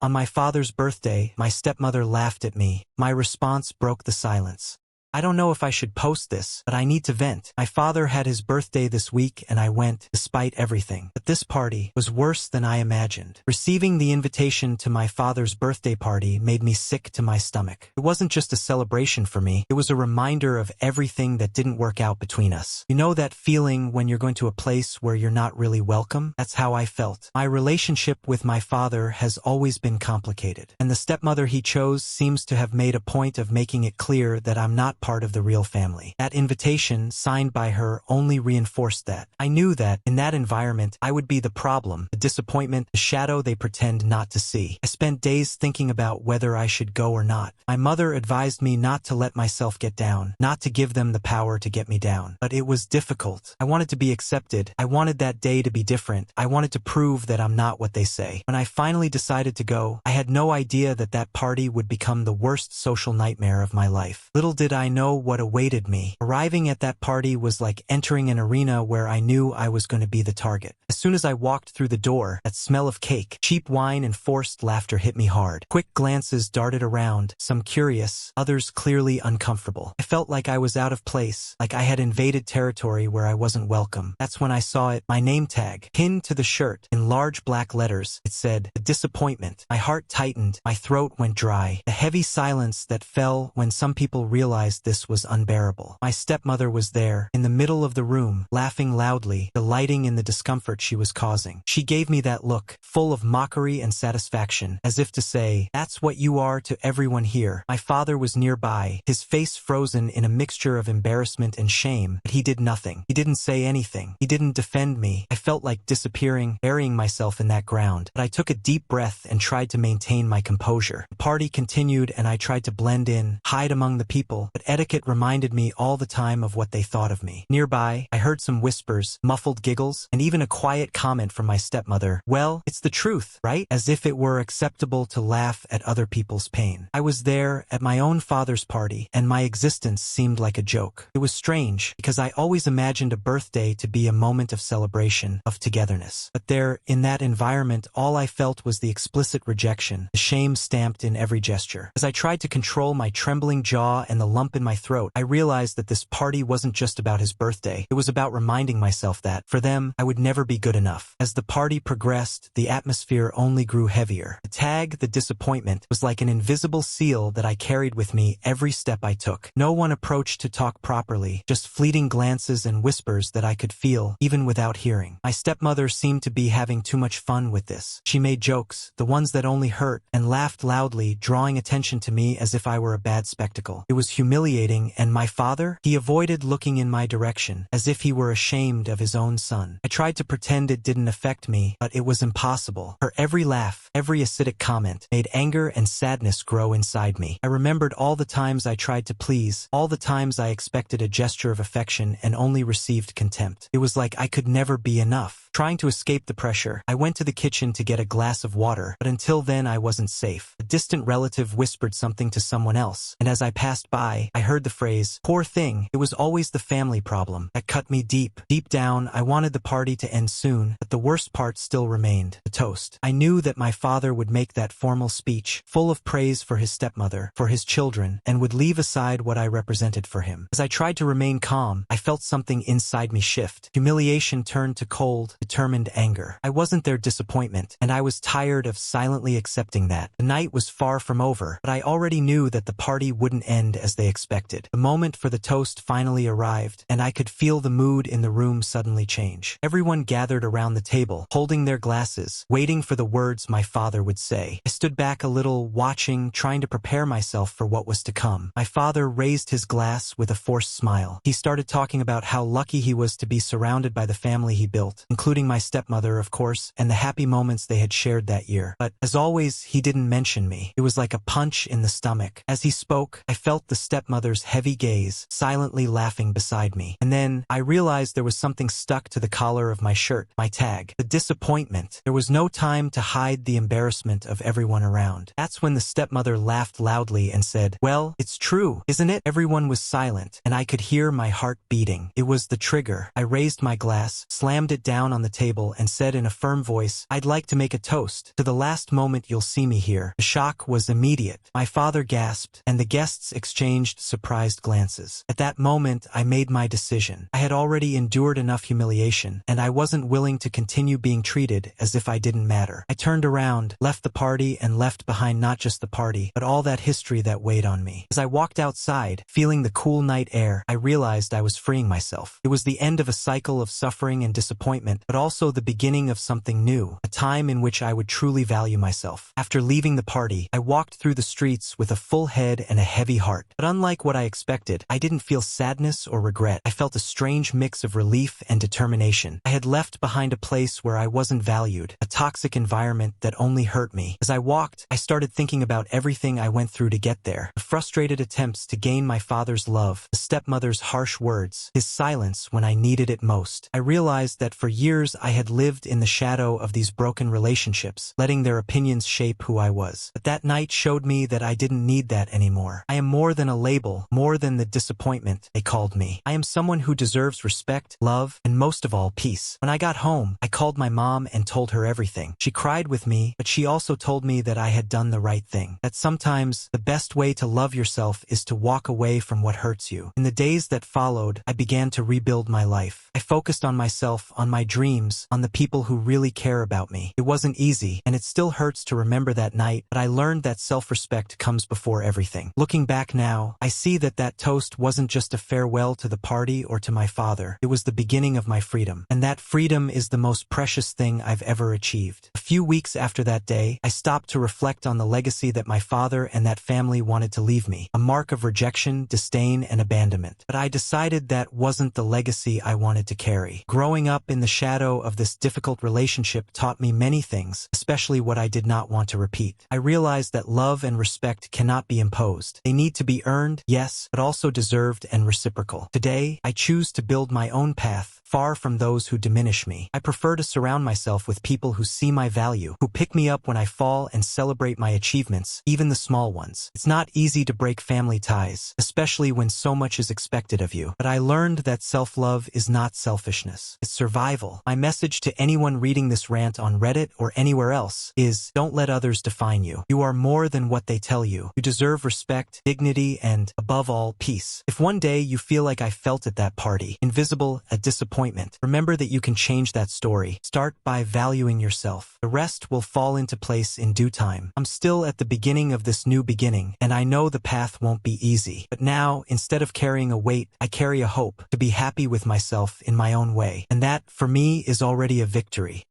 On my father's birthday, my stepmother laughed at me. My response broke the silence. I don't know if I should post this, but I need to vent. My father had his birthday this week and I went, despite everything. But this party was worse than I imagined. Receiving the invitation to my father's birthday party made me sick to my stomach. It wasn't just a celebration for me, it was a reminder of everything that didn't work out between us. You know that feeling when you're going to a place where you're not really welcome? That's how I felt. My relationship with my father has always been complicated, and the stepmother he chose seems to have made a point of making it clear that I'm not part of the real family. That invitation, signed by her, only reinforced that. I knew that, in that environment, I would be the problem, the disappointment, the shadow they pretend not to see. I spent days thinking about whether I should go or not. My mother advised me not to let myself get down, not to give them the power to get me down. But it was difficult. I wanted to be accepted. I wanted that day to be different. I wanted to prove that I'm not what they say. When I finally decided to go, I had no idea that that party would become the worst social nightmare of my life. Little did I know what awaited me. Arriving at that party was like entering an arena where I knew I was going to be the target. As soon as I walked through the door, that smell of cake, cheap wine, and forced laughter hit me hard. Quick glances darted around, some curious, others clearly uncomfortable. I felt like I was out of place, like I had invaded territory where I wasn't welcome. That's when I saw it, my name tag, pinned to the shirt, in large black letters. It said, "A disappointment." My heart tightened, my throat went dry. The heavy silence that fell when some people realized this was unbearable. My stepmother was there, in the middle of the room, laughing loudly, delighting in the discomfort she was causing. She gave me that look, full of mockery and satisfaction, as if to say, "That's what you are to everyone here." My father was nearby, his face frozen in a mixture of embarrassment and shame, but he did nothing. He didn't say anything. He didn't defend me. I felt like disappearing, burying myself in that ground. But I took a deep breath and tried to maintain my composure. The party continued and I tried to blend in, hide among the people, but etiquette reminded me all the time of what they thought of me. Nearby, I heard some whispers, muffled giggles, and even a quiet comment from my stepmother. "Well, it's the truth, right?" As if it were acceptable to laugh at other people's pain. I was there, at my own father's party, and my existence seemed like a joke. It was strange, because I always imagined a birthday to be a moment of celebration, of togetherness. But there, in that environment, all I felt was the explicit rejection, the shame stamped in every gesture. As I tried to control my trembling jaw and the lump in my throat, I realized that this party wasn't just about his birthday. It was about reminding myself that, for them, I would never be good enough. As the party progressed, the atmosphere only grew heavier. The tag, the disappointment, was like an invisible seal that I carried with me every step I took. No one approached to talk properly, just fleeting glances and whispers that I could feel, even without hearing. My stepmother seemed to be having too much fun with this. She made jokes, the ones that only hurt, and laughed loudly, drawing attention to me as if I were a bad spectacle. It was humiliating, and my father? He avoided looking in my direction, as if he were ashamed of his own son. I tried to pretend it didn't affect me, but it was impossible. Her every laugh, every acidic comment, made anger and sadness grow inside me. I remembered all the times I tried to please, all the times I expected a gesture of affection and only received contempt. It was like I could never be enough. Trying to escape the pressure, I went to the kitchen to get a glass of water, but until then I wasn't safe. A distant relative whispered something to someone else, and as I passed by, I heard the phrase, "Poor thing." It was always the family problem. That cut me deep. Deep down, I wanted the party to end soon, but the worst part still remained, the toast. I knew that my father would make that formal speech, full of praise for his stepmother, for his children, and would leave aside what I represented for him. As I tried to remain calm, I felt something inside me shift. Humiliation turned to cold, determined anger. I wasn't their disappointment, and I was tired of silently accepting that. The night was far from over, but I already knew that the party wouldn't end as they expected. The moment for the toast finally arrived, and I could feel the mood in the room suddenly change. Everyone gathered around the table, holding their glasses, waiting for the words my father would say. I stood back a little, watching, trying to prepare myself for what was to come. My father raised his glass with a forced smile. He started talking about how lucky he was to be surrounded by the family he built, including my stepmother, of course, and the happy moments they had shared that year. But, as always, he didn't mention me. It was like a punch in the stomach. As he spoke, I felt the stepmother's heavy gaze, silently laughing beside me. And then, I realized there was something stuck to the collar of my shirt, my tag. The disappointment. There was no time to hide the embarrassment of everyone around. That's when the stepmother laughed loudly and said, "Well, it's true, isn't it?" Everyone was silent, and I could hear my heart beating. It was the trigger. I raised my glass, slammed it down on on the table and said in a firm voice, "I'd like to make a toast to the last moment you'll see me here." The shock was immediate. My father gasped, and the guests exchanged surprised glances. At that moment, I made my decision. I had already endured enough humiliation, and I wasn't willing to continue being treated as if I didn't matter. I turned around, left the party, and left behind not just the party, but all that history that weighed on me. As I walked outside, feeling the cool night air, I realized I was freeing myself. It was the end of a cycle of suffering and disappointment, but also the beginning of something new, a time in which I would truly value myself. After leaving the party, I walked through the streets with a full head and a heavy heart. But unlike what I expected, I didn't feel sadness or regret. I felt a strange mix of relief and determination. I had left behind a place where I wasn't valued, a toxic environment that only hurt me. As I walked, I started thinking about everything I went through to get there. The frustrated attempts to gain my father's love, the stepmother's harsh words, his silence when I needed it most. I realized that for years I had lived in the shadow of these broken relationships, letting their opinions shape who I was. But that night showed me that I didn't need that anymore. I am more than a label, more than the disappointment they called me. I am someone who deserves respect, love, and most of all, peace. When I got home, I called my mom and told her everything. She cried with me, but she also told me that I had done the right thing. That sometimes the best way to love yourself is to walk away from what hurts you. In the days that followed, I began to rebuild my life. I focused on myself, on my dreams, on the people who really care about me. It wasn't easy, and it still hurts to remember that night, but I learned that self-respect comes before everything. Looking back now, I see that that toast wasn't just a farewell to the party or to my father. It was the beginning of my freedom, and that freedom is the most precious thing I've ever achieved. A few weeks after that day, I stopped to reflect on the legacy that my father and that family wanted to leave me, a mark of rejection, disdain, and abandonment. But I decided that wasn't the legacy I wanted to carry. Growing up in the shadow of this difficult relationship taught me many things, especially what I did not want to repeat. I realized that love and respect cannot be imposed. They need to be earned, yes, but also deserved and reciprocal. Today, I choose to build my own path, far from those who diminish me. I prefer to surround myself with people who see my value, who pick me up when I fall and celebrate my achievements, even the small ones. It's not easy to break family ties, especially when so much is expected of you. But I learned that self-love is not selfishness. It's survival. My message to anyone reading this rant on Reddit or anywhere else is, don't let others define you. You are more than what they tell you. You deserve respect, dignity, and, above all, peace. If one day you feel like I felt at that party, invisible, a disappointment, remember that you can change that story. Start by valuing yourself. The rest will fall into place in due time. I'm still at the beginning of this new beginning, and I know the path won't be easy. But now, instead of carrying a weight, I carry a hope to be happy with myself in my own way. And that, for me, is already a victory.